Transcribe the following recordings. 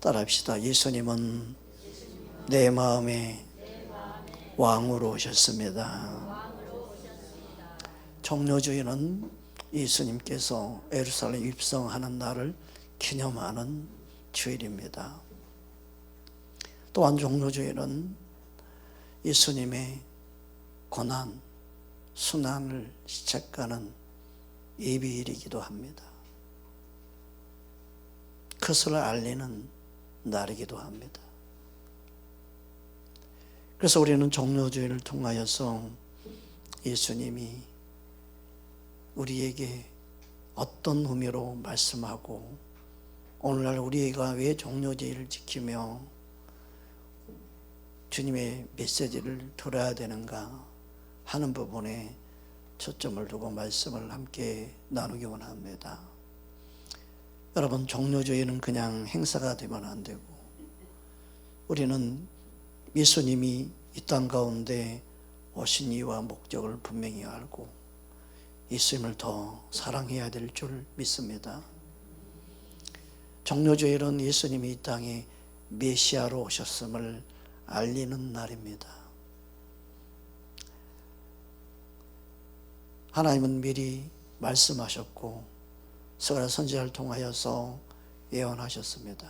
따라합시다. 예수님은 내 마음에 왕으로 오셨습니다. 종료주일은 예수님께서 예루살렘 입성하는 날을 기념하는 주일입니다. 또한 종료주일은 예수님의 고난, 순환을 시작하는 예비일이기도 합니다. 그것을 알리는 날이기도 합니다. 그래서 우리는 종료주일을 통하여서 예수님이 우리에게 어떤 의미로 말씀하고 오늘날 우리가 왜 종료주일을 지키며 주님의 메시지를 들어야 되는가 하는 부분에 초점을 두고 말씀을 함께 나누기 원합니다. 여러분, 종료주일은 그냥 행사가 되면 안 되고 우리는 예수님이 이 땅 가운데 오신 이유와 목적을 분명히 알고 예수님을 더 사랑해야 될 줄 믿습니다. 종료주일은 예수님이 이 땅에 메시아로 오셨음을 알리는 날입니다. 하나님은 미리 말씀하셨고 스가랴 선지자를 통하여서 예언하셨습니다.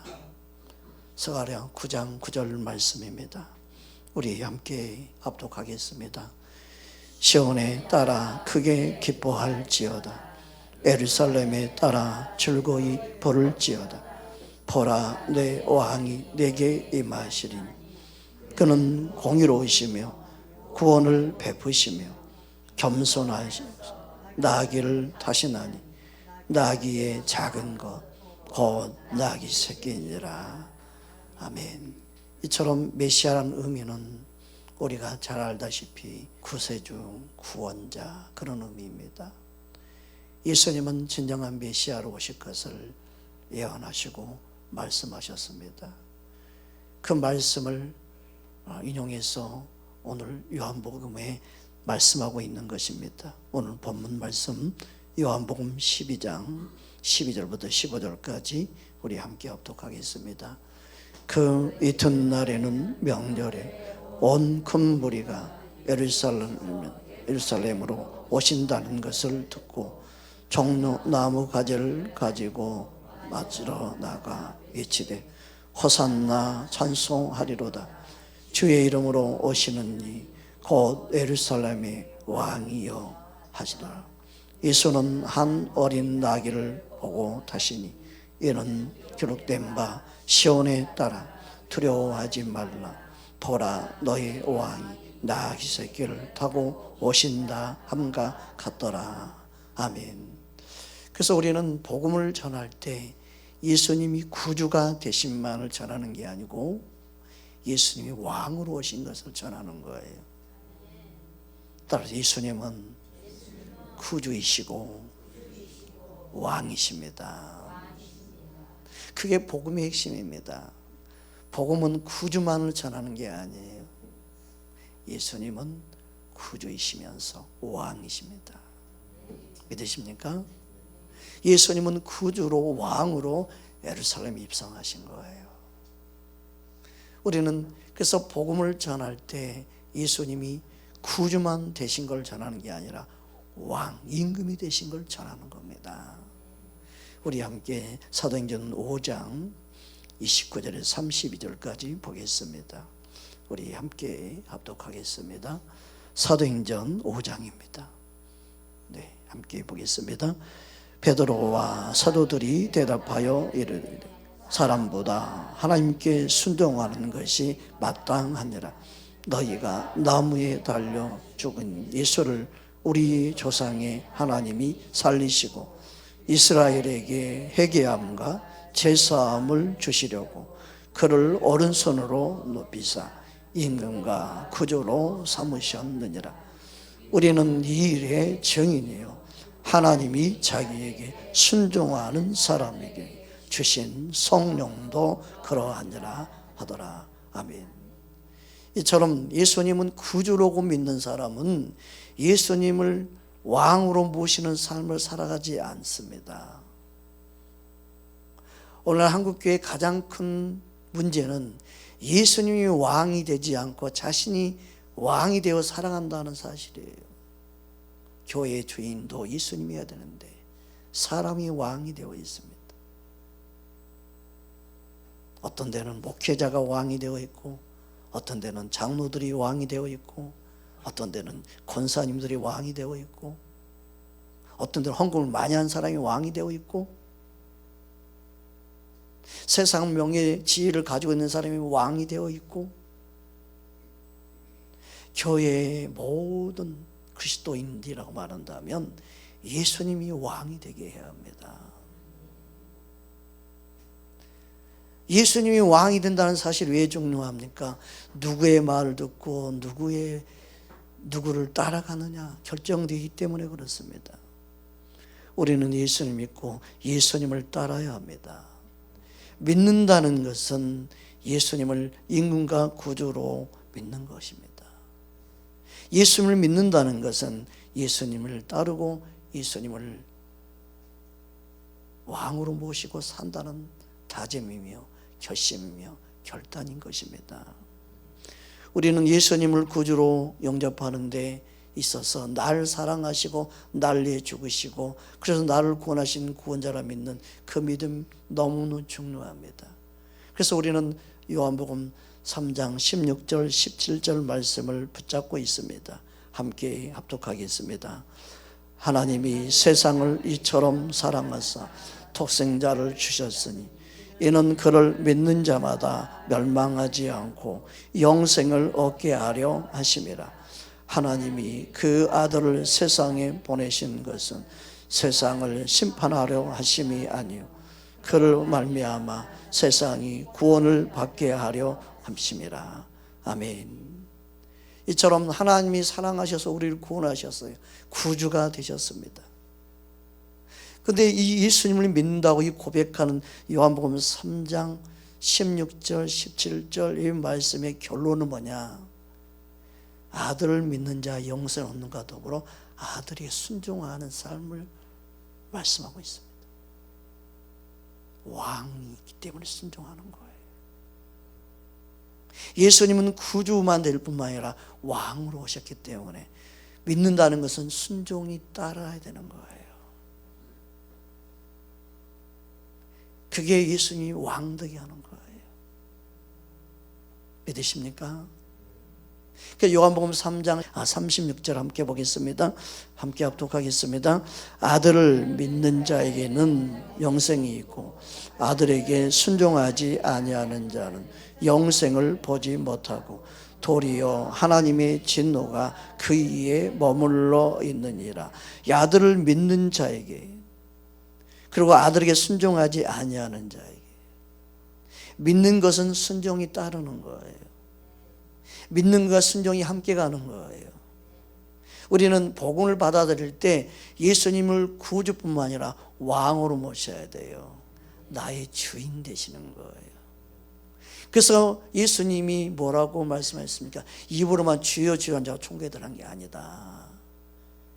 스가랴 9장 9절 말씀입니다. 우리 함께 합독하겠습니다. 시온에 따라 크게 기뻐할지어다. 예루살렘에 따라 즐거이 부를지어다. 보라, 내 왕이 내게 임하시리니 그는 공의로우시며 구원을 베푸시며 겸손하시며 나귀를 타시나니 나귀의 작은 것 곧 나귀 새끼니라. 아멘. 이처럼 메시아라는 의미는 우리가 잘 알다시피 구세주, 구원자 그런 의미입니다. 예수님은 진정한 메시아로 오실 것을 예언하시고 말씀하셨습니다. 그 말씀을 인용해서 오늘 요한복음에 말씀하고 있는 것입니다. 오늘 본문 말씀 요한복음 12장 12절부터 15절까지 우리 함께 합독하겠습니다. 그 이튿날에는 명절에 온 큰 무리가 예루살렘으로 오신다는 것을 듣고 종려나무 가지를 가지고 맞으러 나가 외치되 호산나 찬송하리로다. 주의 이름으로 오시는 이 곧 예루살렘의 왕이여 하시더라. 예수는 한 어린 나귀를 보고 타시니 이는 기록된 바 시온에 따라 두려워하지 말라. 보라, 너희 왕이 나귀 새끼를 타고 오신다 함과 같더라. 아멘. 그래서 우리는 복음을 전할 때 예수님이 구주가 되신만을 전하는 게 아니고 예수님이 왕으로 오신 것을 전하는 거예요. 따라서 예수님은 구주이시고 왕이십니다. 그게 복음의 핵심입니다. 복음은 구주만을 전하는 게 아니에요. 예수님은 구주이시면서 왕이십니다. 믿으십니까? 예수님은 구주로 왕으로 예루살렘에 입성하신 거예요. 우리는 그래서 복음을 전할 때 예수님이 구주만 되신 걸 전하는 게 아니라 왕, 임금이 되신 걸 전하는 겁니다. 우리 함께 사도행전 5장 29절에서 32절까지 보겠습니다. 우리 함께 합독하겠습니다. 사도행전 5장입니다. 네, 함께 보겠습니다. 베드로와 사도들이 대답하여 이르되 사람보다 하나님께 순종하는 것이 마땅하니라. 너희가 나무에 달려 죽은 예수를 우리 조상의 하나님이 살리시고 이스라엘에게 회개함과 제사함을 주시려고 그를 오른손으로 높이사 임금과 구주로 삼으셨느니라. 우리는 이 일의 증인이요 하나님이 자기에게 순종하는 사람에게 주신 성령도 그러하니라 하더라. 아멘. 이처럼 예수님은 구주라고 믿는 사람은 예수님을 왕으로 모시는 삶을 살아가지 않습니다. 오늘 한국교회의 가장 큰 문제는 예수님이 왕이 되지 않고 자신이 왕이 되어 살아간다는 사실이에요. 교회의 주인도 예수님이어야 되는데 사람이 왕이 되어 있습니다. 어떤 데는 목회자가 왕이 되어 있고, 어떤 데는 장로들이 왕이 되어 있고, 어떤 데는 권사님들이 왕이 되어 있고, 어떤 데는 헌금을 많이 한 사람이 왕이 되어 있고, 세상 명예 지위를 가지고 있는 사람이 왕이 되어 있고, 교회의 모든 그리스도인이라고 말한다면 예수님이 왕이 되게 해야 합니다. 예수님이 왕이 된다는 사실이 왜 중요합니까? 누구의 말을 듣고 누구를 따라가느냐 결정되기 때문에 그렇습니다. 우리는 예수님 믿고 예수님을 따라야 합니다. 믿는다는 것은 예수님을 임금과 구주로 믿는 것입니다. 예수님을 믿는다는 것은 예수님을 따르고 예수님을 왕으로 모시고 산다는 다짐이며 결심이며 결단인 것입니다. 우리는 예수님을 구주로 영접하는 데 있어서 날 사랑하시고 날 위해 죽으시고 그래서 나를 구원하신 구원자라 믿는 그 믿음 너무나 중요합니다. 그래서 우리는 요한복음 3장 16절 17절 말씀을 붙잡고 있습니다. 함께 합독하겠습니다. 하나님이 세상을 이처럼 사랑하사 독생자를 주셨으니 이는 그를 믿는 자마다 멸망하지 않고 영생을 얻게 하려 하심이라. 하나님이 그 아들을 세상에 보내신 것은 세상을 심판하려 하심이 아니요 그를 말미암아 세상이 구원을 받게 하려 함심이라. 아멘. 이처럼 하나님이 사랑하셔서 우리를 구원하셨어요. 구주가 되셨습니다. 근데 이 예수님을 믿는다고 이 고백하는 요한복음 3장 16절 17절 이 말씀의 결론은 뭐냐? 아들을 믿는 자 영생을 얻는가 더불어 아들이 순종하는 삶을 말씀하고 있습니다. 왕이 있기 때문에 순종하는 거예요. 예수님은 구주만 될 뿐만 아니라 왕으로 오셨기 때문에 믿는다는 것은 순종이 따라야 되는 거예요. 그게 예수님이 왕되게 하는 거예요. 믿으십니까? 요한복음 3장 36절 함께 보겠습니다. 함께 합독하겠습니다. 아들을 믿는 자에게는 영생이 있고 아들에게 순종하지 아니하는 자는 영생을 보지 못하고 도리어 하나님의 진노가 그 위에 머물러 있느니라. 아들을 믿는 자에게 그리고 아들에게 순종하지 아니하는 자에게 믿는 것은 순종이 따르는 거예요. 믿는 것과 순종이 함께 가는 거예요. 우리는 복음을 받아들일 때 예수님을 구주뿐만 아니라 왕으로 모셔야 돼요. 나의 주인 되시는 거예요. 그래서 예수님이 뭐라고 말씀하셨습니까? 입으로만 주여 주여 한 자가 총회들한 게 아니다.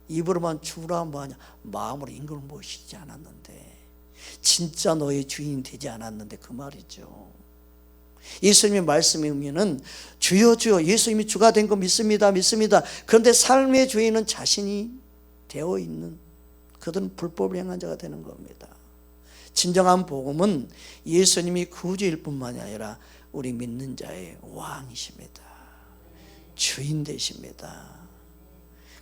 입으로만 주라 뭐하냐? 마음으로 임금을 모시지 않았는데 진짜 너의 주인이 되지 않았는데 그 말이죠. 예수님의 말씀의 의미는 주여 주여 예수님이 주가 된 거 믿습니다 믿습니다. 그런데 삶의 주인은 자신이 되어 있는 그들은 불법을 행한 자가 되는 겁니다. 진정한 복음은 예수님이 구주일 뿐만이 아니라 우리 믿는 자의 왕이십니다. 주인 되십니다.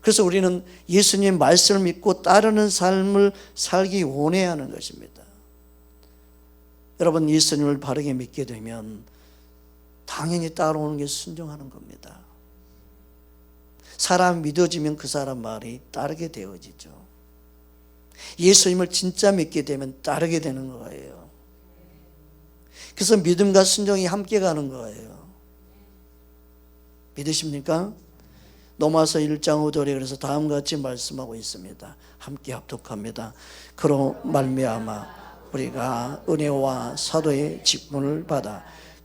그래서 우리는 예수님의 말씀을 믿고 따르는 삶을 살기 원해야 하는 것입니다. 여러분 예수님을 바르게 믿게 되면 당연히 따라오는 게 순종하는 겁니다. 사람 믿어지면 그 사람 말이 따르게 되어지죠. 예수님을 진짜 믿게 되면 따르게 되는 거예요. 그래서 믿음과 순종이 함께 가는 거예요. 믿으십니까? 로마서 1장 5절에 그래서 다음과 같이 말씀하고 있습니다. 함께 합독합니다. 그로 말미암아 우리가 은혜와 사도의 직분을 받아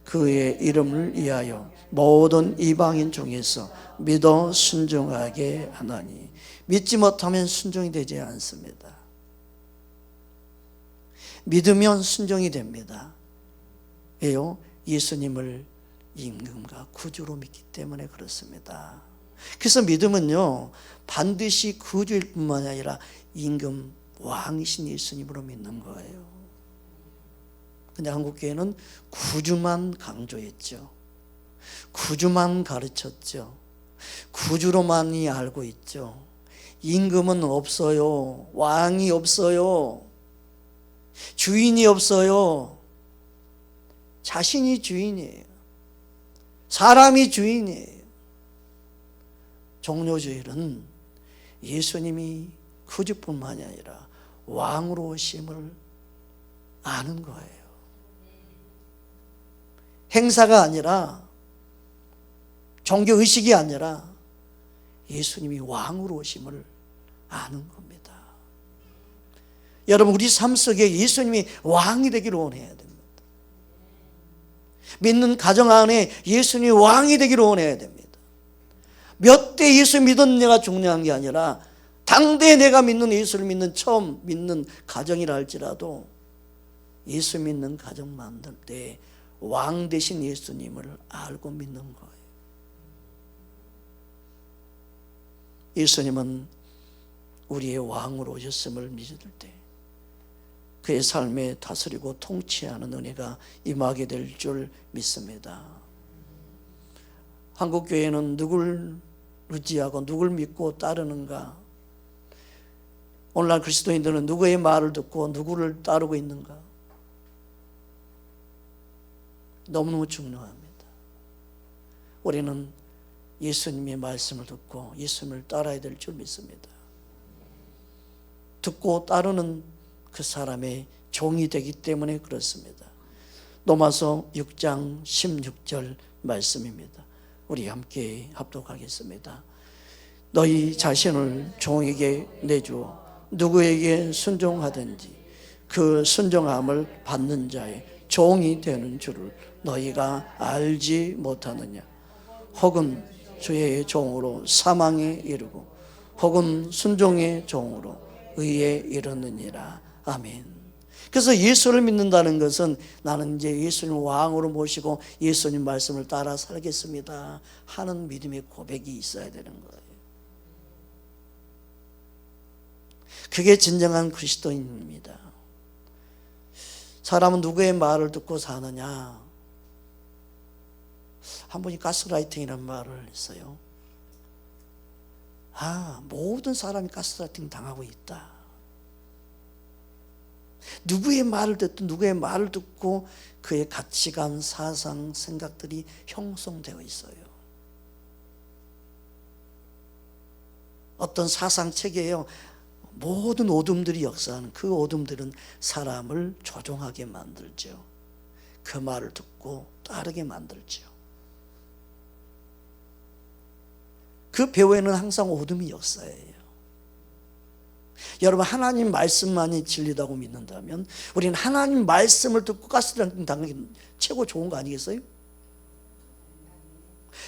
그의 이름을 위하여 모든 이방인 중에서 믿어 순종하게 하나니 믿지 못하면 순종이 되지 않습니다. 믿으면 순종이 됩니다. 왜요? 예수님을 임금과 구주로 믿기 때문에 그렇습니다. 그래서 믿음은요, 반드시 구주일 뿐만 아니라 임금 왕이신 예수님으로 믿는 거예요. 근데 한국교회는 구주만 강조했죠. 구주만 가르쳤죠. 구주로만이 알고 있죠. 임금은 없어요. 왕이 없어요. 주인이 없어요. 자신이 주인이에요. 사람이 주인이에요. 종료주일은 예수님이 구주뿐만이 아니라 왕으로 오심을 아는 거예요. 행사가 아니라, 종교의식이 아니라 예수님이 왕으로 오심을 아는 겁니다. 여러분, 우리 삶 속에 예수님이 왕이 되기를 원해야 됩니다. 믿는 가정 안에 예수님이 왕이 되기를 원해야 됩니다. 몇 대 예수 믿었느냐가 중요한 게 아니라 당대에 내가 믿는 예수를 믿는 처음 믿는 가정이라 할지라도 예수 믿는 가정 만들 때 왕 되신 예수님을 알고 믿는 거예요. 예수님은 우리의 왕으로 오셨음을 믿을 때 그의 삶에 다스리고 통치하는 은혜가 임하게 될 줄 믿습니다. 한국교회는 누굴 의지하고 누굴 믿고 따르는가? 오늘날 그리스도인들은 누구의 말을 듣고 누구를 따르고 있는가? 너무너무 중요합니다. 우리는 예수님의 말씀을 듣고 예수님을 따라야 될 줄 믿습니다. 듣고 따르는 그 사람의 종이 되기 때문에 그렇습니다. 로마서 6장 16절 말씀입니다. 우리 함께 합독하겠습니다. 너희 자신을 종에게 내주어 누구에게 순종하든지 그 순종함을 받는 자의 종이 되는 줄을 너희가 알지 못하느냐? 혹은 주의 종으로 사망에 이르고 혹은 순종의 종으로 의에 이르느니라. 아멘. 그래서 예수를 믿는다는 것은 나는 이제 예수님 왕으로 모시고 예수님 말씀을 따라 살겠습니다 하는 믿음의 고백이 있어야 되는 거예요. 그게 진정한 그리스도인입니다. 사람은 누구의 말을 듣고 사느냐? 한 분이 가스라이팅이라는 말을 했어요. 모든 사람이 가스라이팅 당하고 있다. 누구의 말을 듣든 누구의 말을 듣고 그의 가치관, 사상, 생각들이 형성되어 있어요. 어떤 사상체계에요, 모든 오둠들이 역사하는 그 오둠들은 사람을 조종하게 만들죠. 그 말을 듣고 따르게 만들죠. 그 배후에는 항상 오둠이 역사해요. 여러분, 하나님 말씀만이 진리다고 믿는다면 우리는 하나님 말씀을 듣고 가스라이팅 당하기 최고 좋은 거 아니겠어요?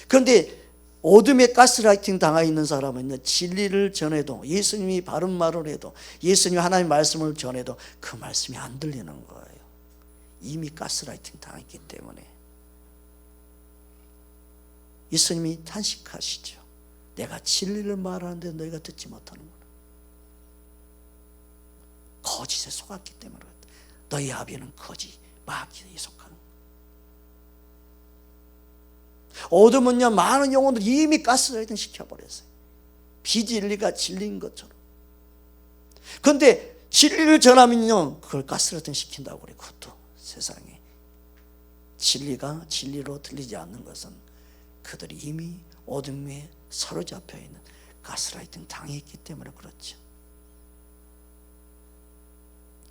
그런데 어둠에 가스라이팅 당하 있는 사람은 진리를 전해도, 예수님이 바른 말을 해도, 예수님이 하나님 말씀을 전해도 그 말씀이 안 들리는 거예요. 이미 가스라이팅 당했기 때문에. 예수님이 탄식하시죠. 내가 진리를 말하는데 너희가 듣지 못하는구나. 거짓에 속았기 때문에 그렇다. 너희 아비는 거짓, 마귀에 속하는 거야. 어둠은요, 많은 영혼들 이미 가스라이팅 시켜버렸어요. 비진리가 진리인 것처럼. 그런데 진리를 전하면요, 그걸 가스라이팅 시킨다고 그래요. 그것도 세상에. 진리가 진리로 들리지 않는 것은 그들이 이미 어둠에 사로잡혀 있는 가스라이팅 당했기 때문에 그렇죠.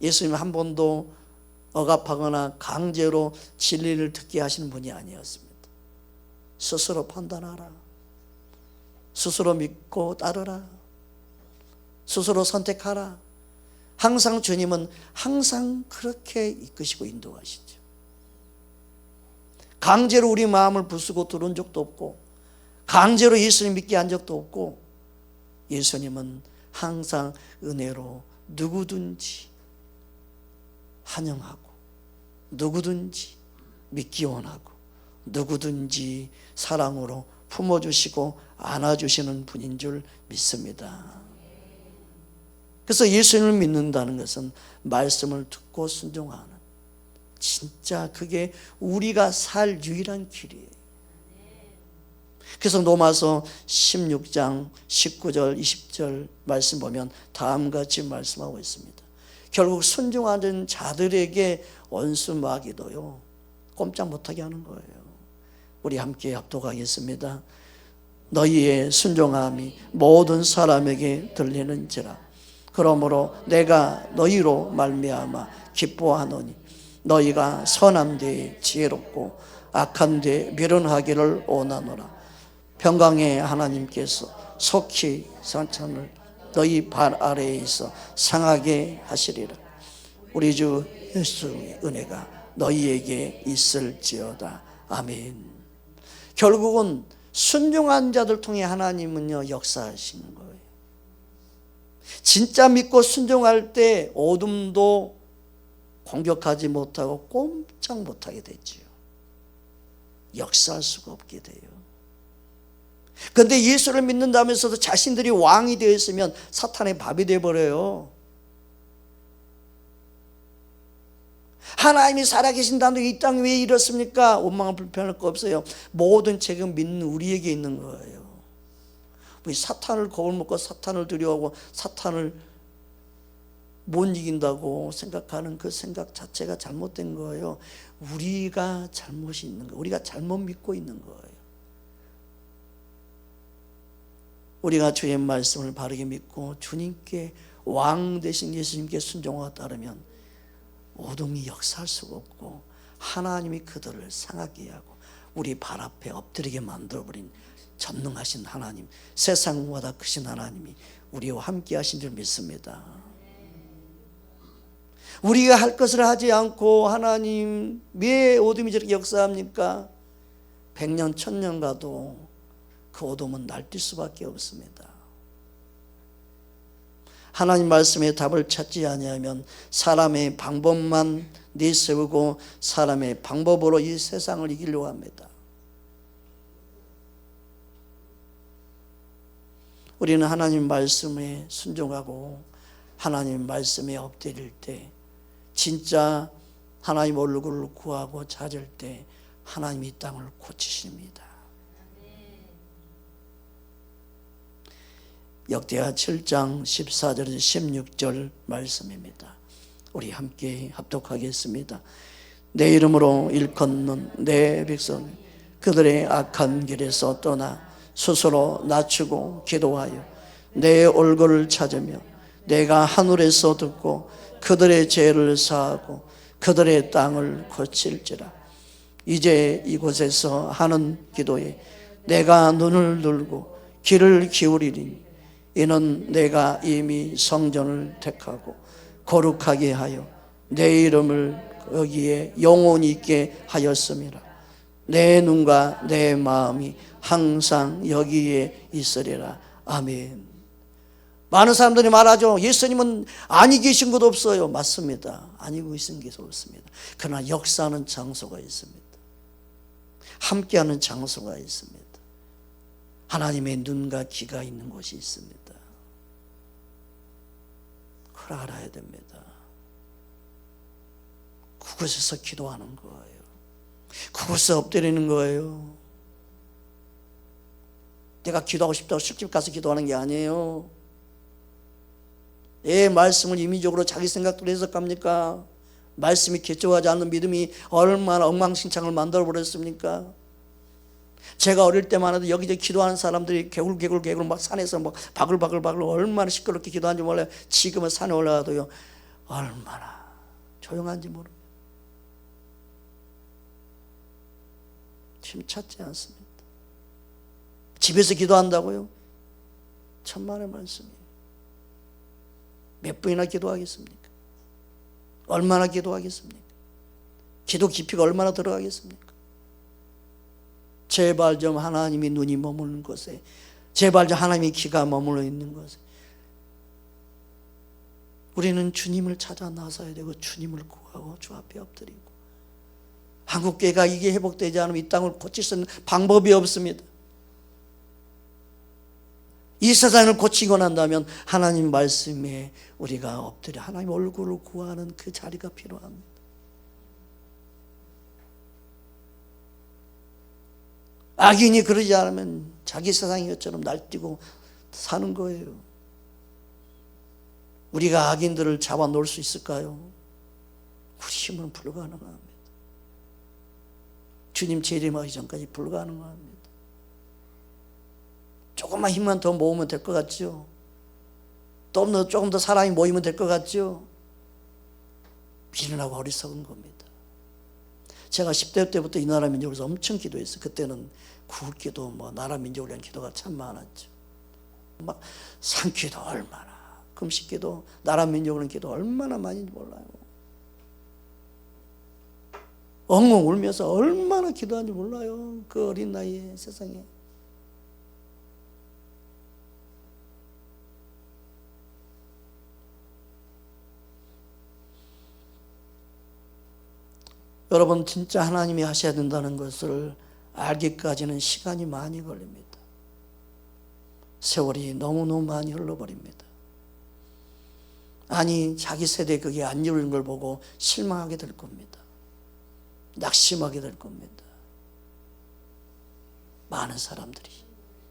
예수님은 한 번도 억압하거나 강제로 진리를 듣게 하시는 분이 아니었습니다. 스스로 판단하라. 스스로 믿고 따르라. 스스로 선택하라. 항상 주님은 항상 그렇게 이끄시고 인도하시죠. 강제로 우리 마음을 부수고 들어온 적도 없고, 강제로 예수님 믿게 한 적도 없고, 예수님은 항상 은혜로 누구든지 환영하고 누구든지 믿기 원하고 누구든지 사랑으로 품어주시고 안아주시는 분인 줄 믿습니다. 그래서 예수님을 믿는다는 것은 말씀을 듣고 순종하는, 진짜 그게 우리가 살 유일한 길이에요. 그래서 로마서 16장 19절 20절 말씀 보면 다음과 같이 말씀하고 있습니다. 결국 순종하는 자들에게 원수 마귀도요 꼼짝 못하게 하는 거예요. 우리 함께 합독하겠습니다. 너희의 순종함이 모든 사람에게 들리는지라. 그러므로 내가 너희로 말미암아 기뻐하노니 너희가 선한 데에 지혜롭고 악한 데에 미련하기를 원하노라. 평강의 하나님께서 속히 산천을 너희 발 아래에 있어 상하게 하시리라. 우리 주 예수의 은혜가 너희에게 있을지어다. 아멘. 결국은 순종한 자들 통해 하나님은요 역사하시는 거예요. 진짜 믿고 순종할 때 어둠도 공격하지 못하고 꼼짝 못하게 되지요. 역사할 수가 없게 돼요. 그런데 예수를 믿는다면서도 자신들이 왕이 되어 있으면 사탄의 밥이 되어버려요. 하나님이 살아계신다는데 이 땅이 왜 이렇습니까? 원망은 불편할 거 없어요. 모든 책은 믿는 우리에게 있는 거예요. 우리 사탄을 겁을 먹고 사탄을 두려워하고 사탄을 못 이긴다고 생각하는 그 생각 자체가 잘못된 거예요. 우리가 잘못이 있는 거예요. 우리가 잘못 믿고 있는 거예요. 우리가 주의 말씀을 바르게 믿고 주님께 왕 되신 예수님께 순종하고 따르면 어둠이 역사할 수가 없고 하나님이 그들을 상하게 하고 우리 발 앞에 엎드리게 만들어버린 전능하신 하나님, 세상보다 크신 하나님이 우리와 함께 하신 줄 믿습니다. 우리가 할 것을 하지 않고 하나님 왜 어둠이 저렇게 역사합니까? 100년 1000년 가도 그 어둠은 날뛸 수밖에 없습니다. 하나님 말씀의 답을 찾지 아니하면 사람의 방법만 내세우고 사람의 방법으로 이 세상을 이기려고 합니다. 우리는 하나님 말씀에 순종하고 하나님 말씀에 엎드릴 때 진짜 하나님 얼굴을 구하고 찾을 때 하나님이 이 땅을 고치십니다. 역대하 7장 14절에서 16절 말씀입니다. 우리 함께 합독하겠습니다. 내 이름으로 일컫는 내 백성 그들의 악한 길에서 떠나 스스로 낮추고 기도하여 내 얼굴을 찾으며 내가 하늘에서 듣고 그들의 죄를 사하고 그들의 땅을 고칠지라. 이제 이곳에서 하는 기도에 내가 눈을 들고 귀를 기울이리니 이는 내가 이미 성전을 택하고 거룩하게 하여 내 이름을 여기에 영원히 있게 하였음이라. 내 눈과 내 마음이 항상 여기에 있으리라. 아멘. 많은 사람들이 말하죠. 예수님은 아니 계신 것도 없어요. 맞습니다. 아니고 계신 게 없습니다. 그러나 역사하는 장소가 있습니다. 함께하는 장소가 있습니다. 하나님의 눈과 귀가 있는 곳이 있습니다. 그걸 알아야 됩니다. 그곳에서 기도하는 거예요. 그곳에 엎드리는 거예요. 내가 기도하고 싶다고 술집 가서 기도하는 게 아니에요. 내 말씀을 임의적으로 자기 생각대로 해석합니까? 말씀이 개조하지 않는 믿음이 얼마나 엉망진창을 만들어버렸습니까? 제가 어릴 때만 해도 여기저기 기도하는 사람들이 개굴 막 산에서 막 바글바글 얼마나 시끄럽게 기도하는지 몰라요. 지금은 산에 올라가도요 얼마나 조용한지 모릅니다. 힘찾지 않습니다. 집에서 기도한다고요? 천만의 말씀이에요. 몇 분이나 기도하겠습니까? 얼마나 기도하겠습니까? 기도 깊이가 얼마나 들어가겠습니까? 제발 좀 하나님이 눈이 머무는 곳에, 제발 좀 하나님이 귀가 머물러 있는 곳에 우리는 주님을 찾아 나서야 되고 주님을 구하고 주 앞에 엎드리고, 한국교회가 이게 회복되지 않으면 이 땅을 고칠 수 있는 방법이 없습니다. 이 세상을 고치고 난다면 하나님 말씀에 우리가 엎드려 하나님 얼굴을 구하는 그 자리가 필요합니다. 악인이 그러지 않으면 자기 세상인 것처럼 날뛰고 사는 거예요. 우리가 악인들을 잡아놓을 수 있을까요? 우리 힘은 불가능합니다. 주님 재림하기 전까지 불가능합니다. 조금만 힘만 더 모으면 될 것 같죠? 조금 더 사람이 모이면 될 것 같죠? 미련하고 어리석은 겁니다. 제가 10대 때부터 이 나라 민족에서 엄청 기도했어요. 그때는 구국기도 나라 민족을 위한 기도가 참 많았죠. 막 산기도 얼마나, 금식기도, 나라 민족을 위한 기도 얼마나 많이인지 몰라요. 엉엉 울면서 얼마나 기도하는지 몰라요. 그 어린 나이에 세상에. 여러분, 진짜 하나님이 하셔야 된다는 것을 알기까지는 시간이 많이 걸립니다. 세월이 너무너무 많이 흘러버립니다. 아니, 자기 세대에 그게 안 이루는 걸 보고 실망하게 될 겁니다. 낙심하게 될 겁니다. 많은 사람들이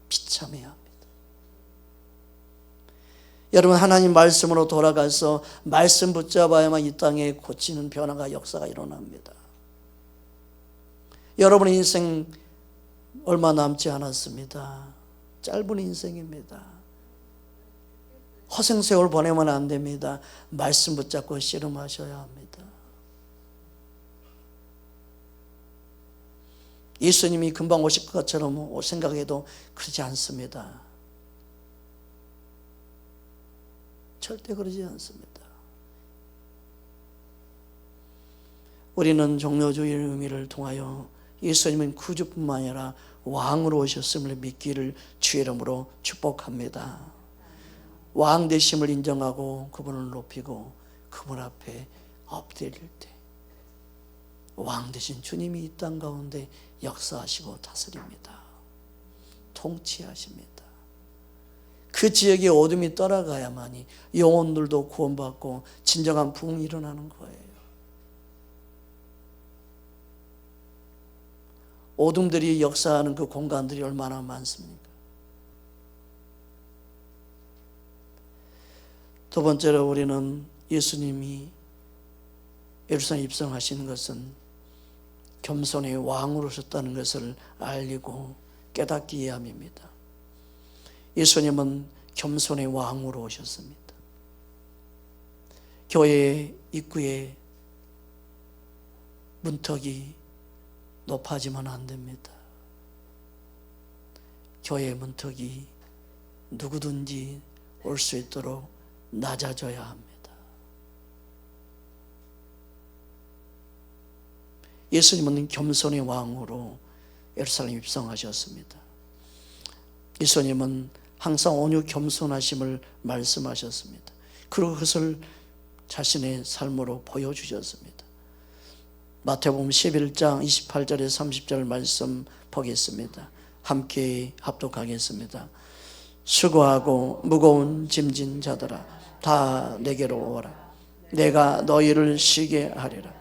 비참해야 합니다. 여러분, 하나님 말씀으로 돌아가서 말씀 붙잡아야만 이 땅에 고치는 변화가, 역사가 일어납니다. 여러분의 인생 얼마 남지 않았습니다. 짧은 인생입니다. 허생세월 보내면 안 됩니다. 말씀 붙잡고 씨름하셔야 합니다. 예수님이 금방 오실 것처럼 생각해도 그러지 않습니다. 절대 그러지 않습니다. 우리는 종료주의의 의미를 통하여 예수님은 구주뿐만 아니라 왕으로 오셨음을 믿기를 주의 이름으로 축복합니다. 왕 되심을 인정하고 그분을 높이고 그분 앞에 엎드릴 때 왕 되신 주님이 이 땅 가운데 역사하시고 다스립니다. 통치하십니다. 그 지역의 어둠이 떠나가야만이 영혼들도 구원받고 진정한 부흥이 일어나는 거예요. 어둠들이 역사하는 그 공간들이 얼마나 많습니까? 두 번째로 우리는 예수님이 예루살렘 입성하시는 것은 겸손의 왕으로 오셨다는 것을 알리고 깨닫기 위함입니다. 예수님은 겸손의 왕으로 오셨습니다. 교회 입구에 문턱이 높아지면 안 됩니다. 교회 문턱이 누구든지 올 수 있도록 낮아져야 합니다. 예수님은 겸손의 왕으로 예루살렘 입성하셨습니다. 예수님은 항상 온유 겸손하심을 말씀하셨습니다. 그리고 그것을 자신의 삶으로 보여주셨습니다. 마태복음 11장 28절에서 30절 말씀 보겠습니다. 함께 합독하겠습니다. 수고하고 무거운 짐진 자들아 다 내게로 오라. 내가 너희를 쉬게 하리라.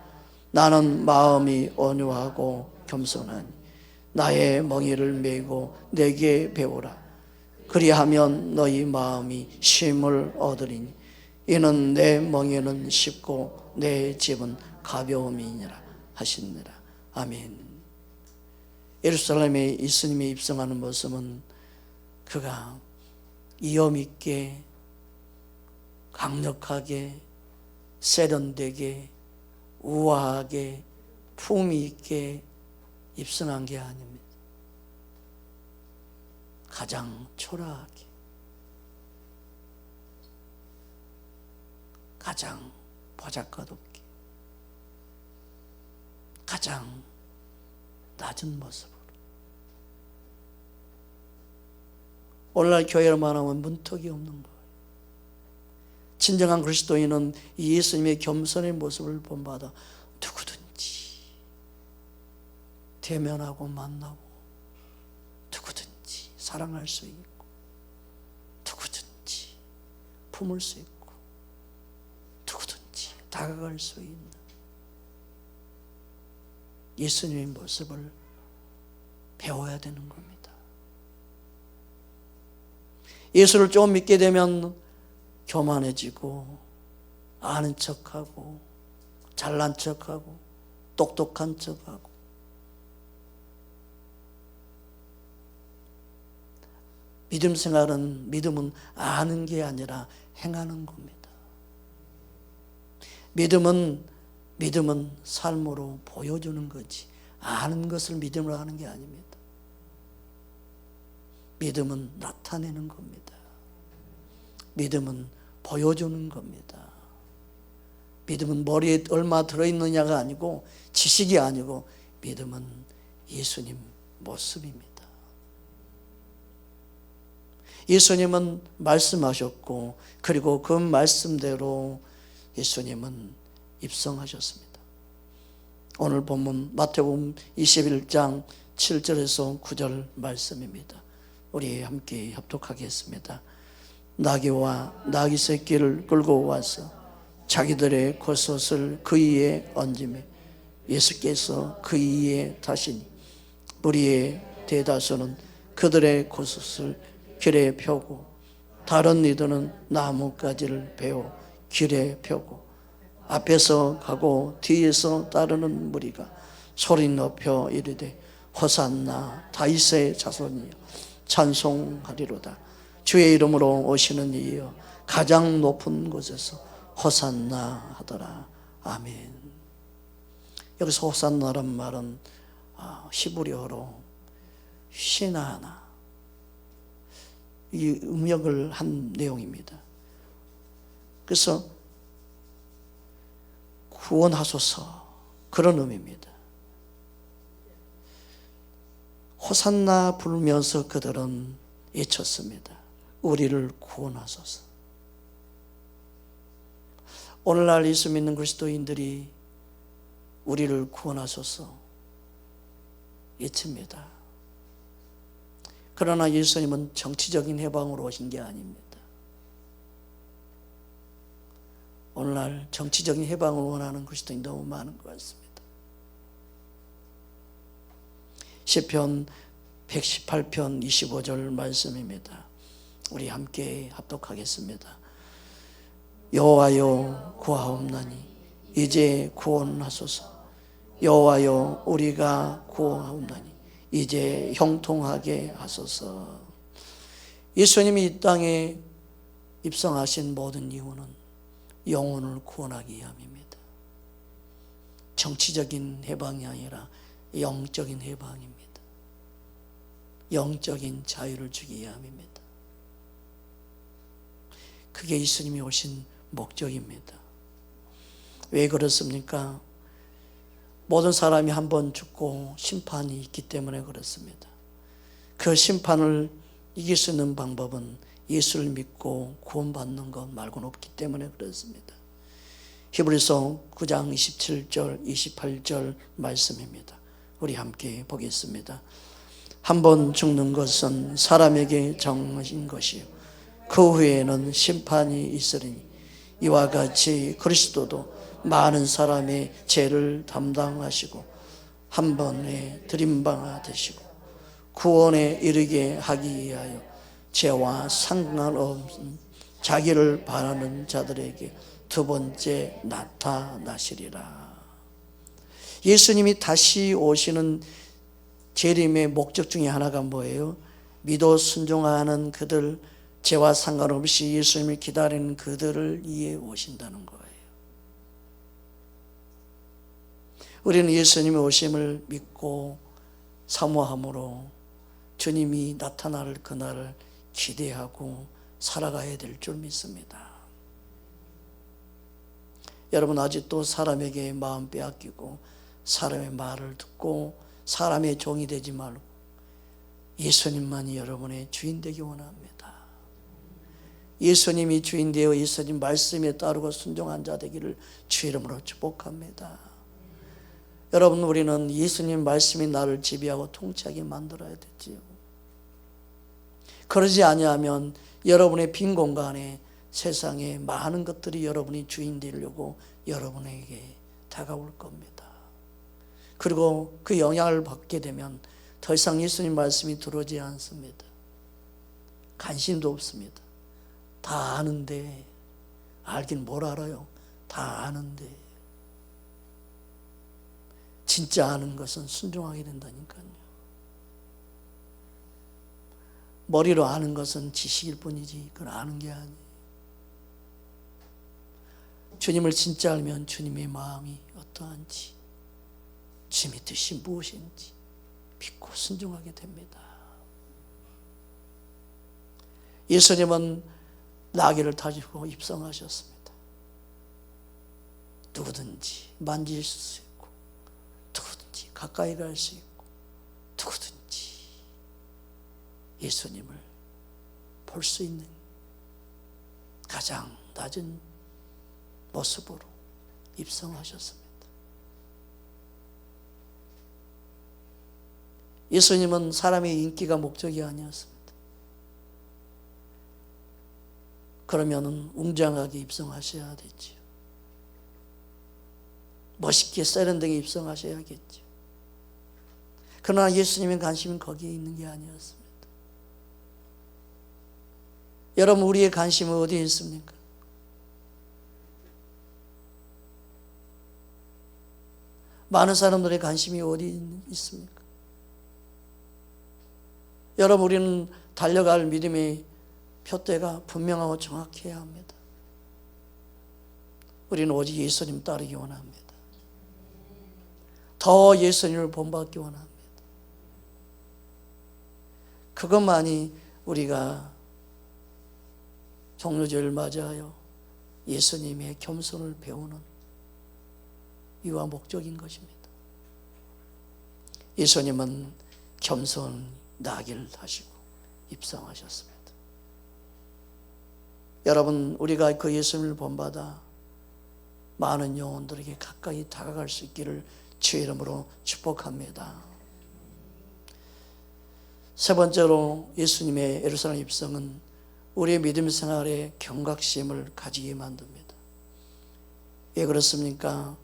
나는 마음이 온유하고 겸손하니 나의 멍에를 메고 내게 배우라. 그리하면 너희 마음이 쉼을 얻으리니 이는 내 멍에는 쉽고 내 짐은 가벼움이니라 하시니라. 아멘. 예루살렘에 예수님이 입성하는 모습은 그가 위엄 있게 강력하게 세련되게 우아하게 품위 있게 입성한 게 아닙니다. 가장 초라하게, 가장 보잘것없게, 가장 낮은 모습으로. 오늘날 교회를 말하면 문턱이 없는 거예요. 진정한 그리스도인은 이 예수님의 겸손의 모습을 본받아 누구든지 대면하고 만나고 누구든지 사랑할 수 있고 누구든지 품을 수 있고 누구든지 다가갈 수 있는 예수님의 모습을 배워야 되는 겁니다. 예수를 좀 믿게 되면 교만해지고 아는 척하고 잘난 척하고 똑똑한 척하고 믿음은 아는 게 아니라 행하는 겁니다. 믿음은 삶으로 보여주는 거지 아는 것을 믿음으로 하는 게 아닙니다. 믿음은 나타내는 겁니다. 믿음은 보여주는 겁니다. 믿음은 머리에 얼마 들어있느냐가 아니고 지식이 아니고 믿음은 예수님 모습입니다. 예수님은 말씀하셨고 그리고 그 말씀대로 예수님은 입성하셨습니다. 오늘 본문 마태복음 21장 7절에서 9절 말씀입니다. 우리 함께 협독하겠습니다. 나귀와 나귀 새끼를 끌고 와서 자기들의 겉옷을 그 위에 얹으며 예수께서 그 위에 타시니 무리의 대다수는 그들의 겉옷을 길에 펴고 다른 이들은 나뭇가지를 베어 길에 펴고 앞에서 가고 뒤에서 따르는 무리가 소리 높여 이르되 호산나 다윗의 자손이여 찬송하리로다. 주의 이름으로 오시는 이여 가장 높은 곳에서 호산나 하더라. 아멘. 여기서 호산나란 말은 히브리어로 시나나 이 음역을 한 내용입니다. 그래서 구원하소서 그런 의미입니다. 호산나 부르면서 그들은 외쳤습니다. 우리를 구원하소서. 오늘날 예수 믿는 그리스도인들이 우리를 구원하소서 외칩니다. 그러나 예수님은 정치적인 해방으로 오신 게 아닙니다. 오늘날 정치적인 해방을 원하는 그리스도인이 너무 많은 것 같습니다. 시편 118편 25절 말씀입니다. 우리 함께 합독하겠습니다. 여호와여 구하옵나니 이제 구원하소서. 여호와여 우리가 구하옵나니 이제 형통하게 하소서. 예수님이 이 땅에 입성하신 모든 이유는 영혼을 구원하기 위함입니다. 정치적인 해방이 아니라 영적인 해방입니다. 영적인 자유를 주기 위함입니다. 그게 예수님이 오신 목적입니다. 왜 그렇습니까? 모든 사람이 한 번 죽고 심판이 있기 때문에 그렇습니다. 그 심판을 이길 수 있는 방법은 예수를 믿고 구원받는 것 말고는 없기 때문에 그렇습니다. 히브리서 9장 27절 28절 말씀입니다. 우리 함께 보겠습니다. 한 번 죽는 것은 사람에게 정하신 것이요 그 후에는 심판이 있으리니 이와 같이 그리스도도 많은 사람의 죄를 담당하시고 한 번에 드림방아 되시고 구원에 이르게 하기 위하여 죄와 상관없는 자기를 바라는 자들에게 두 번째 나타나시리라. 예수님이 다시 오시는 재림의 목적 중에 하나가 뭐예요? 믿어 순종하는 그들, 죄와 상관없이 예수님을 기다리는 그들을 위해 오신다는 거예요. 우리는 예수님의 오심을 믿고 사모함으로 주님이 나타날 그날을 기대하고 살아가야 될 줄 믿습니다. 여러분 아직도 사람에게 마음 빼앗기고 사람의 말을 듣고 사람의 종이 되지 말고 예수님만이 여러분의 주인 되기 원합니다. 예수님이 주인 되어 예수님 말씀에 따르고 순종한 자 되기를 주 이름으로 축복합니다. 여러분, 우리는 예수님 말씀이 나를 지배하고 통치하게 만들어야 되지요. 그러지 아니하면 여러분의 빈 공간에 세상에 많은 것들이 여러분이 주인 되려고 여러분에게 다가올 겁니다. 그리고 그 영향을 받게 되면 더 이상 예수님 말씀이 들어오지 않습니다. 관심도 없습니다. 다 아는데, 알긴 뭘 알아요? 다 아는데. 진짜 아는 것은 순종하게 된다니까요. 머리로 아는 것은 지식일 뿐이지 그건 아는 게 아니에요. 주님을 진짜 알면 주님의 마음이 어떠한지, 주님의 뜻이 무엇인지 믿고 순종하게 됩니다. 예수님은 나귀를 타시고 입성하셨습니다. 누구든지 만질 수 있고, 누구든지 가까이 갈 수 있고, 누구든지 예수님을 볼 수 있는 가장 낮은 모습으로 입성하셨습니다. 예수님은 사람의 인기가 목적이 아니었습니다. 그러면은 웅장하게 입성하셔야 되지요. 멋있게 세련되게 입성하셔야겠죠. 그러나 예수님의 관심은 거기에 있는 게 아니었습니다. 여러분, 우리의 관심은 어디에 있습니까? 많은 사람들의 관심이 어디 있습니까? 여러분, 우리는 달려갈 믿음의 표대가 분명하고 정확해야 합니다. 우리는 오직 예수님 따르기 원합니다. 더 예수님을 본받기 원합니다. 그것만이 우리가 종료절을 맞이하여 예수님의 겸손을 배우는 이유와 목적인 것입니다. 예수님은 겸손 나귀를 타시고 입성하셨습니다. 여러분, 우리가 그 예수님을 본받아 많은 영혼들에게 가까이 다가갈 수 있기를 주의 이름으로 축복합니다. 세 번째로 예수님의 예루살렘 입성은 우리의 믿음 생활에 경각심을 가지게 만듭니다. 왜 그렇습니까?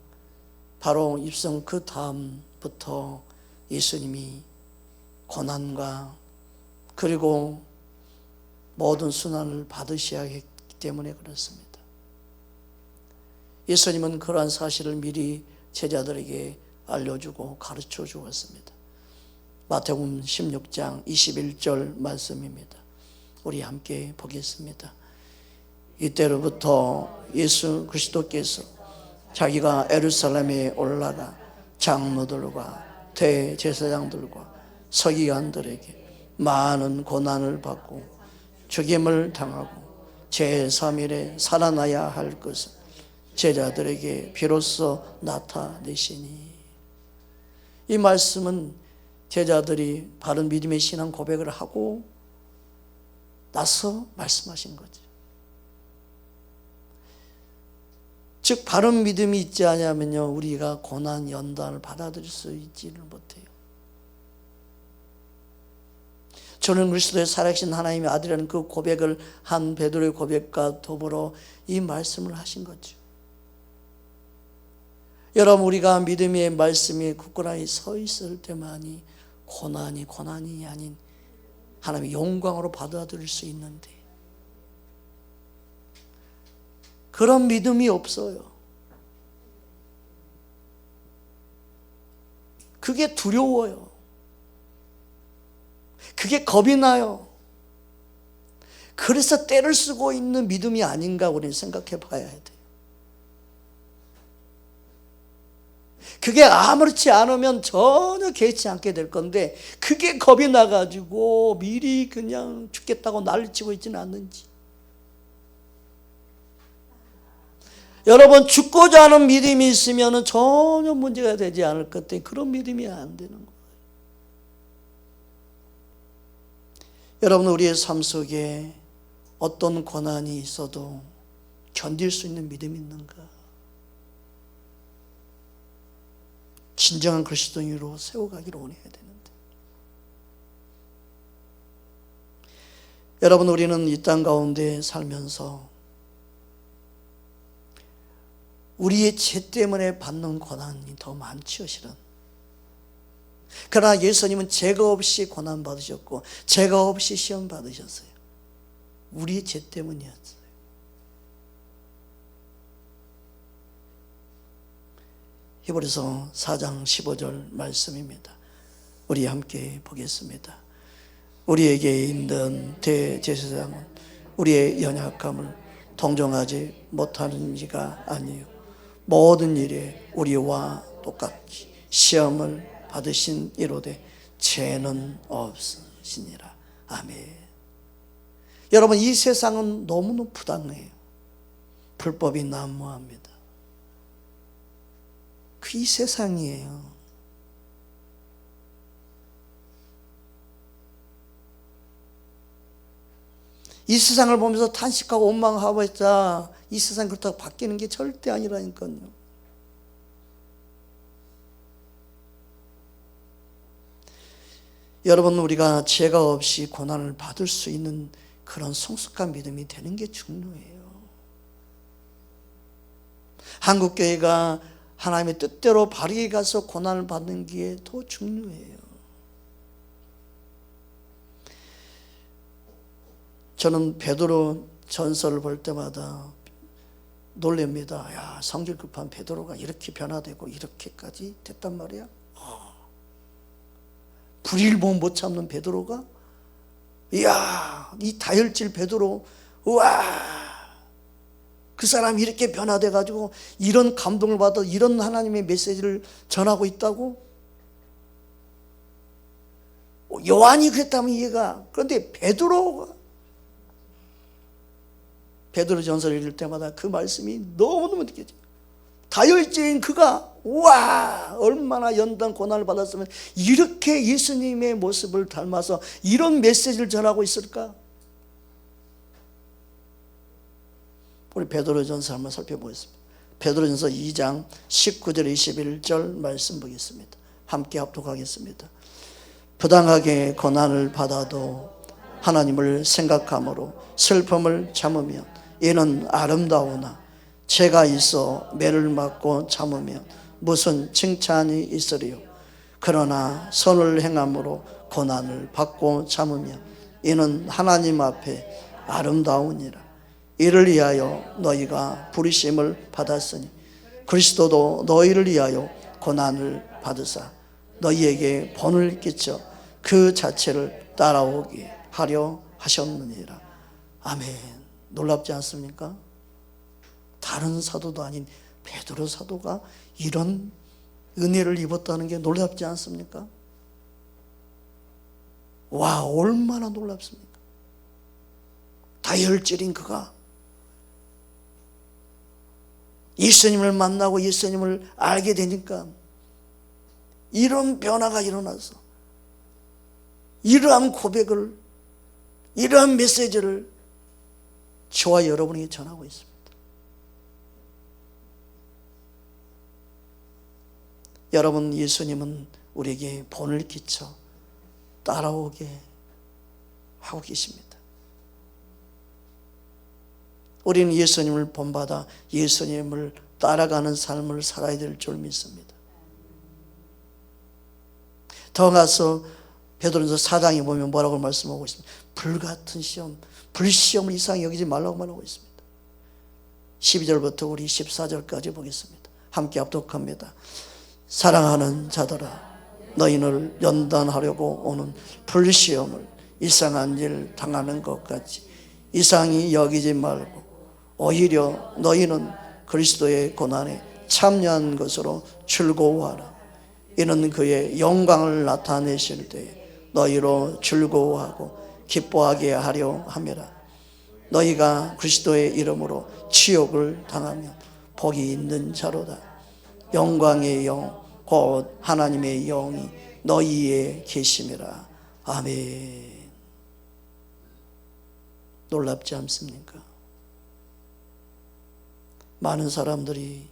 바로 입성 그 다음부터 예수님이 고난과 그리고 모든 순환을 받으셔야 했기 때문에 그렇습니다. 예수님은 그러한 사실을 미리 제자들에게 알려주고 가르쳐 주었습니다. 마태복음 16장 21절 말씀입니다. 우리 함께 보겠습니다. 이때로부터 예수 그리스도께서 자기가 예루살렘에 올라가 장로들과 대제사장들과 서기관들에게 많은 고난을 받고 죽임을 당하고 제3일에 살아나야 할 것을 제자들에게 비로소 나타내시니, 이 말씀은 제자들이 바른 믿음의 신앙 고백을 하고 나서 말씀하신 거죠. 즉 바른 믿음이 있지 않으면요, 우리가 고난 연단을 받아들일 수 있지를 못해요. 저는 그리스도의 살아계신 하나님의 아들이라는 그 고백을 한 베드로의 고백과 더불어 이 말씀을 하신 거죠. 여러분, 우리가 믿음의 말씀에 굳건하게 서 있을 때만이 고난이 아닌 하나님의 영광으로 받아들일 수 있는데, 그런 믿음이 없어요. 그게 두려워요. 그게 겁이 나요. 그래서 때를 쓰고 있는 믿음이 아닌가 우리는 생각해 봐야 돼요. 그게 아무렇지 않으면 전혀 개의치 않게 될 건데, 그게 겁이 나가지고 미리 그냥 죽겠다고 난리치고 있지는 않는지. 여러분, 죽고자 하는 믿음이 있으면 전혀 문제가 되지 않을 것 같아요. 그런 믿음이 안 되는 거예요. 여러분, 우리의 삶 속에 어떤 고난이 있어도 견딜 수 있는 믿음이 있는가? 진정한 그리스도인으로 세워가기를 원해야 되는데, 여러분, 우리는 이 땅 가운데 살면서 우리의 죄 때문에 받는 고난이 더 많지요, 실은. 그러나 예수님은 죄가 없이 고난 받으셨고 죄가 없이 시험 받으셨어요. 우리의 죄 때문이었어요. 히브리서 4장 15절 말씀입니다. 우리 함께 보겠습니다. 우리에게 있는 대제사장은 우리의 연약함을 동정하지 못하는 이가 아니요 모든 일에 우리와 똑같이 시험을 받으신 이로되 죄는 없으시니라. 아멘. 여러분, 이 세상은 너무너무 부당해요. 불법이 난무합니다. 그 이 세상이에요. 이 세상을 보면서 탄식하고 원망하고 했자 이 세상이 그렇다고 바뀌는 게 절대 아니라니까요. 여러분, 우리가 죄가 없이 고난을 받을 수 있는 그런 성숙한 믿음이 되는 게 중요해요. 한국교회가 하나님의 뜻대로 바르게 가서 고난을 받는 게 더 중요해요. 저는 베드로 전설을 볼 때마다 놀랍니다. 야, 성질 급한 베드로가 이렇게 변화되고 이렇게까지 됐단 말이야. 불일본 못 참는 베드로가, 이야, 이 다혈질 베드로, 우와, 그 사람이 이렇게 변화돼 가지고 이런 감동을 받아 이런 하나님의 메시지를 전하고 있다고? 요한이 그랬다면 이해가. 그런데 베드로 전설을 읽을 때마다 그 말씀이 너무너무 느껴져요. 다혈질인 그가, 우와, 얼마나 연단 고난을 받았으면 이렇게 예수님의 모습을 닮아서 이런 메시지를 전하고 있을까? 우리 베드로전서 한번 살펴보겠습니다. 베드로전서 2장 19절 21절 말씀 보겠습니다. 함께 합독하겠습니다. 부당하게 고난을 받아도 하나님을 생각함으로 슬픔을 참으면 이는 아름다우나 죄가 있어 매를 맞고 참으면 무슨 칭찬이 있으리요. 그러나 선을 행함으로 고난을 받고 참으면 이는 하나님 앞에 아름다우니라. 이를 위하여 너희가 부르심을 받았으니 그리스도도 너희를 위하여 고난을 받으사 너희에게 본을 끼쳐 그 자체를 따라오게 하려 하셨느니라. 아멘. 놀랍지 않습니까? 다른 사도도 아닌 베드로 사도가 이런 은혜를 입었다는 게 놀랍지 않습니까? 와, 얼마나 놀랍습니까? 다혈질인 그가 예수님을 만나고 예수님을 알게 되니까 이런 변화가 일어나서 이러한 고백을, 이러한 메시지를 저와 여러분에게 전하고 있습니다. 여러분, 예수님은 우리에게 본을 끼쳐 따라오게 하고 계십니다. 우리는 예수님을 본받아 예수님을 따라가는 삶을 살아야 될 줄 믿습니다. 더 가서 베드로전서 4장에 보면 뭐라고 말씀하고 있습니다. 불같은 시험, 불시험을 이상히 여기지 말라고 말하고 있습니다. 12절부터 우리 14절까지 보겠습니다. 함께 합독합니다. 사랑하는 자들아, 너희를 연단하려고 오는 불시험을 이상한 일 당하는 것 같이 이상히 여기지 말고 오히려 너희는 그리스도의 고난에 참여한 것으로 즐거워하라. 이는 그의 영광을 나타내실 때에 너희로 즐거워하고 기뻐하게 하려 함이라. 너희가 그리스도의 이름으로 치욕을 당하면 복이 있는 자로다. 영광의 영 곧 하나님의 영이 너희에 계심이라. 아멘. 놀랍지 않습니까? 많은 사람들이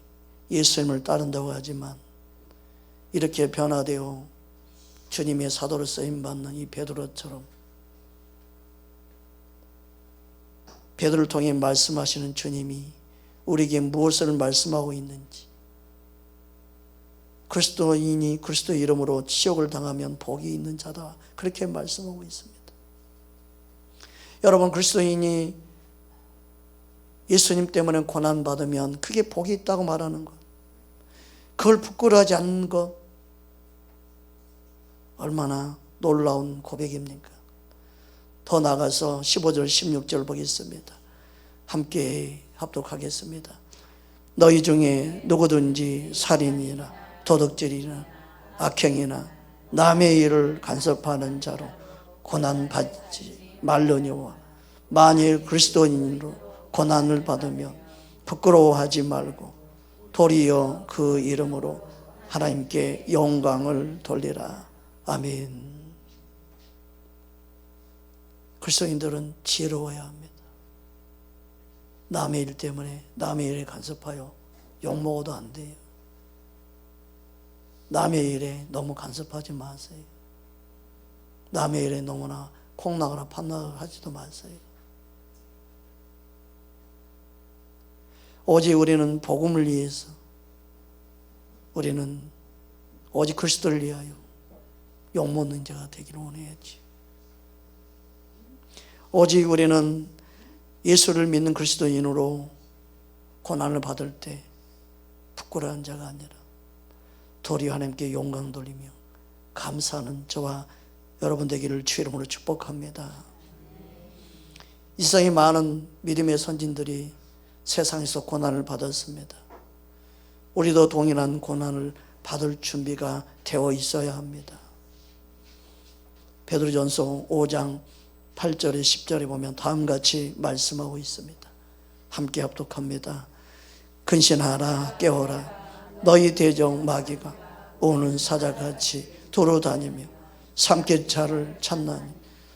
예수님을 따른다고 하지만 이렇게 변화되어 주님의 사도로 쓰임받는 이 베드로처럼 베드로를 통해 말씀하시는 주님이 우리에게 무엇을 말씀하고 있는지, 그리스도인이 그리스도의 이름으로 치욕을 당하면 복이 있는 자다, 그렇게 말씀하고 있습니다. 여러분, 그리스도인이 예수님 때문에 고난받으면 그게 복이 있다고 말하는 것, 그걸 부끄러워하지 않는 것, 얼마나 놀라운 고백입니까? 더 나아가서 15절 16절 보겠습니다. 함께 합독하겠습니다. 너희 중에 누구든지 살인이나 도둑질이나 악행이나 남의 일을 간섭하는 자로 고난받지 말려니와 만일 그리스도인으로 고난을 받으면 부끄러워하지 말고 도리어 그 이름으로 하나님께 영광을 돌리라. 아멘. 그리스도인들은 지혜로워야 합니다. 남의 일 때문에 남의 일에 간섭하여 욕먹어도 안 돼요. 남의 일에 너무 간섭하지 마세요. 남의 일에 너무나 콩나거나 판나거나 하지도 마세요. 오직 우리는 복음을 위해서, 우리는 오직 그리스도를 위하여 욕먹는 자가 되기를 원해야지. 오직 우리는 예수를 믿는 그리스도인으로 고난을 받을 때 부끄러운 자가 아니라 도리어 하나님께 영광 돌리며 감사하는 저와 여러분 되기를 주의 이름으로 축복합니다. 이 세상에 많은 믿음의 선진들이 세상에서 고난을 받았습니다. 우리도 동일한 고난을 받을 준비가 되어 있어야 합니다. 베드로전서 5장 8절에 10절에 보면 다음같이 말씀하고 있습니다. 함께 합독합니다. 근신하라, 깨어라. 너희 대적 마귀가 오는 사자같이 돌아다니며 삼킬자를 찾나니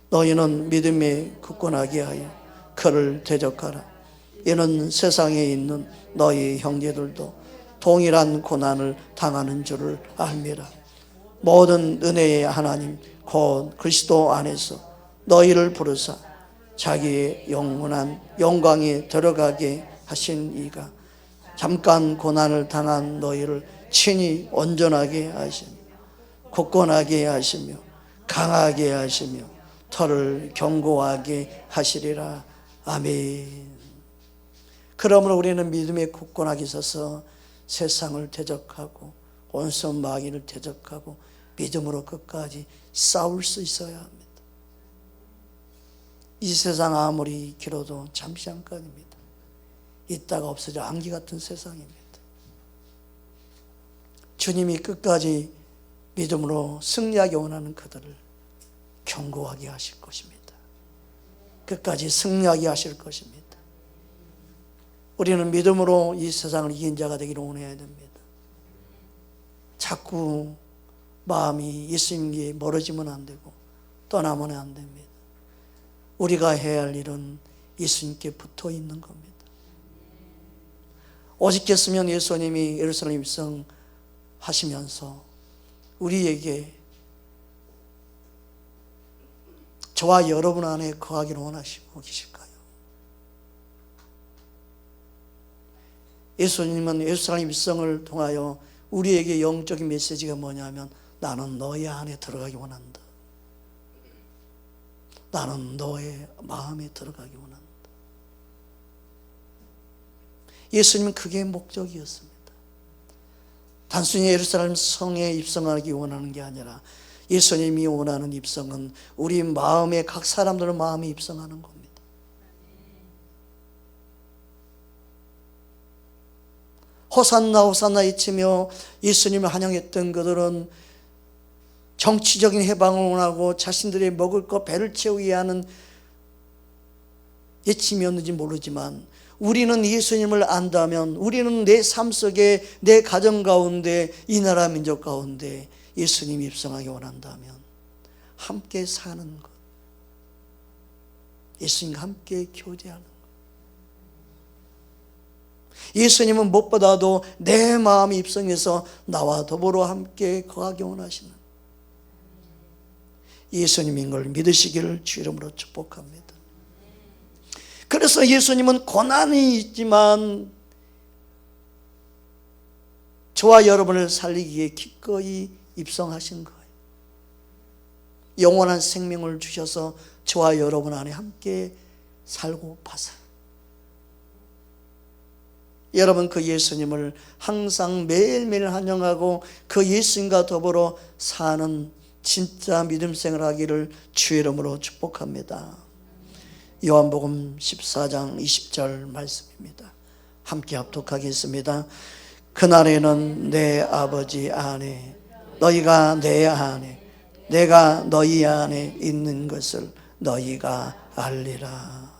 너희는 믿음에 굳건하게 하여 그를 대적하라. 이는 세상에 있는 너희 형제들도 동일한 고난을 당하는 줄을 알미라. 모든 은혜의 하나님 곧 그리스도 안에서 너희를 부르사 자기의 영원한 영광에 들어가게 하신 이가 잠깐 고난을 당한 너희를 친히 온전하게 하시며 굳건하게 하시며 강하게 하시며 터를 견고하게 하시리라. 아멘. 그러므로 우리는 믿음에 굳건하게 서서 세상을 대적하고 온선 마귀를 대적하고 믿음으로 끝까지 싸울 수 있어야 합니다. 이 세상 아무리 길어도 잠시 잠깐입니다. 있다가 없어져 안개 같은 세상입니다. 주님이 끝까지 믿음으로 승리하기 원하는 그들을 견고하게 하실 것입니다. 끝까지 승리하게 하실 것입니다. 우리는 믿음으로 이 세상을 이긴 자가 되기를 원해야 됩니다. 자꾸 마음이 예수님께 멀어지면 안 되고 떠나면 안 됩니다. 우리가 해야 할 일은 예수님께 붙어 있는 겁니다. 오직했으면 예수님이 예루살렘 입성하시면서 우리에게 저와 여러분 안에 거하기를 원하시고 계실까요? 예수님은 예루살렘 입성을 통하여 우리에게 영적인 메시지가 뭐냐면 나는 너희 안에 들어가기 원한다. 나는 너의 마음에 들어가기 원한다. 예수님은 그게 목적이었습니다. 단순히 예루살렘 성에 입성하기 원하는 게 아니라 예수님이 원하는 입성은 우리 마음에 각 사람들의 마음에 입성하는 겁니다. 호산나 호산나 외치며 예수님을 환영했던 그들은 정치적인 해방을 원하고 자신들이 먹을 것 배를 채우기 하는 외침이었는지 모르지만 우리는 예수님을 안다면 우리는 내 삶 속에 내 가정 가운데 이 나라 민족 가운데 예수님이 입성하기 원한다면 함께 사는 것, 예수님과 함께 교제하는 것. 예수님은 무엇보다도 내 마음이 입성해서 나와 더불어 함께 거하기 원하시는 예수님인 걸 믿으시기를 주 이름으로 축복합니다. 그래서 예수님은 고난이 있지만 저와 여러분을 살리기 위해 기꺼이 입성하신 거예요. 영원한 생명을 주셔서 저와 여러분 안에 함께 살고 파사. 여러분 그 예수님을 항상 매일매일 환영하고 그 예수님과 더불어 사는 진짜 믿음 생활 하기를 주 이름으로 축복합니다. 요한복음 14장 20절 말씀입니다. 함께 합독하겠습니다. 그날에는 내 아버지 안에 너희가 내 안에 내가 너희 안에 있는 것을 너희가 알리라.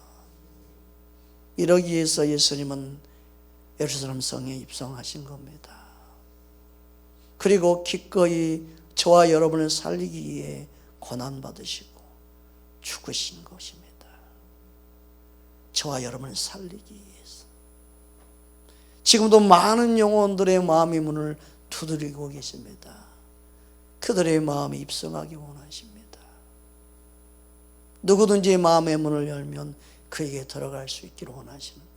이러기 위해서 예수님은 예루살렘 성에 입성하신 겁니다. 그리고 기꺼이 저와 여러분을 살리기 위해 고난받으시고 죽으신 것입니다. 저와 여러분을 살리기 위해서. 지금도 많은 영혼들의 마음의 문을 두드리고 계십니다. 그들의 마음에 입성하기 원하십니다. 누구든지 마음의 문을 열면 그에게 들어갈 수 있기를 원하시는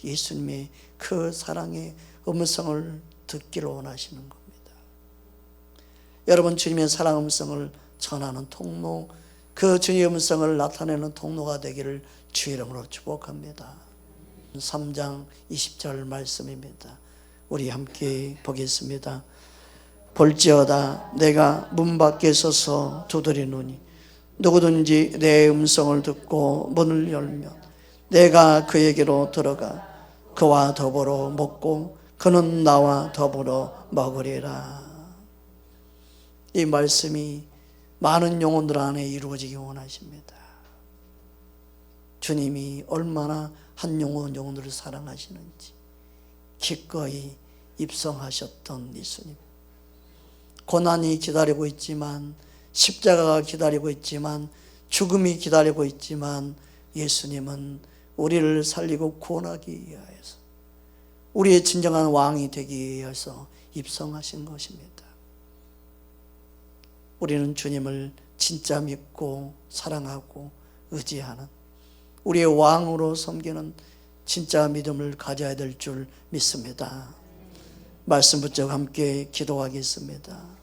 예수님의 그 사랑의 음성을 듣기를 원하시는 겁니다. 여러분 주님의 사랑 음성을 전하는 통로, 그 주님의 음성을 나타내는 통로가 되기를 주 이름으로 축복합니다. 3장 20절 말씀입니다. 우리 함께 보겠습니다. 볼지어다 내가 문 밖에 서서 두드리노니 누구든지 내 음성을 듣고 문을 열면 내가 그에게로 들어가 그와 더불어 먹고 그는 나와 더불어 먹으리라. 이 말씀이 많은 영혼들 안에 이루어지기 원하십니다. 주님이 얼마나 한 영혼들을 사랑하시는지 기꺼이 입성하셨던 예수님. 고난이 기다리고 있지만, 십자가가 기다리고 있지만, 죽음이 기다리고 있지만 예수님은 우리를 살리고 구원하기 위하여서, 우리의 진정한 왕이 되기 위해서 입성하신 것입니다. 우리는 주님을 진짜 믿고 사랑하고 의지하는 우리의 왕으로 섬기는 진짜 믿음을 가져야 될 줄 믿습니다. 말씀 붙잡고 함께 기도하겠습니다.